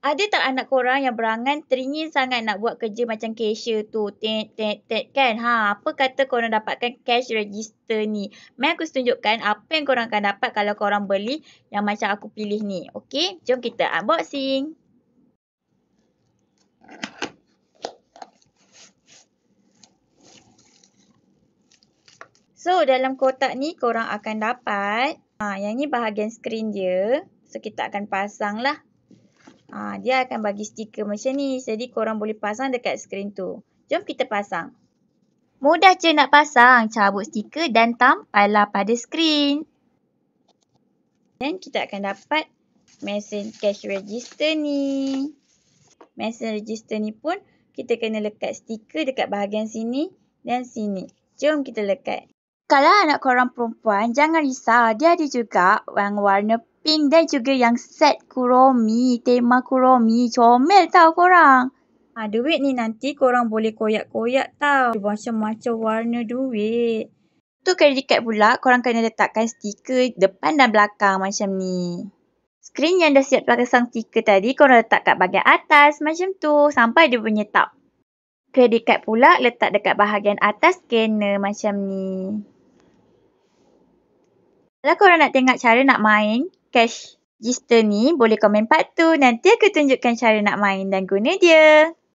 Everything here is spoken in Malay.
Ada tak anak korang yang berangan teringin sangat nak buat kerja macam cashier tu? Tet kan? Apa kata korang dapatkan cash register ni? Mai aku tunjukkan apa yang korang akan dapat kalau korang beli yang macam aku pilih ni. Okey? Jom kita unboxing. So, dalam kotak ni korang akan dapat, yang ni bahagian skrin dia. So, kita akan pasang lah. Dia akan bagi stiker macam ni. Jadi, korang boleh pasang dekat skrin tu. Jom kita pasang. Mudah je nak pasang. Cabut stiker dan tampallah pada skrin. Dan kita akan dapat mesin cash register ni. Mesin register ni pun kita kena lekat stiker dekat bahagian sini dan sini. Jom kita lekat. Kalau anak korang perempuan, jangan risau. Dia ada juga yang warna pink dan juga yang set Kuromi. Tema Kuromi. Comel tau korang. Duit ni nanti korang boleh koyak-koyak tau. Macam-macam warna duit. Untuk credit card pula, korang kena letakkan stiker depan dan belakang macam ni. Skrin yang dah siap pasang stiker tadi, korang letak kat bahagian atas macam tu. Sampai dia punya tab. Credit card pula letak dekat bahagian atas scanner macam ni. Kalau korang nak tengok cara nak main cash register ni, boleh komen part tu. Nanti aku tunjukkan cara nak main dan guna dia.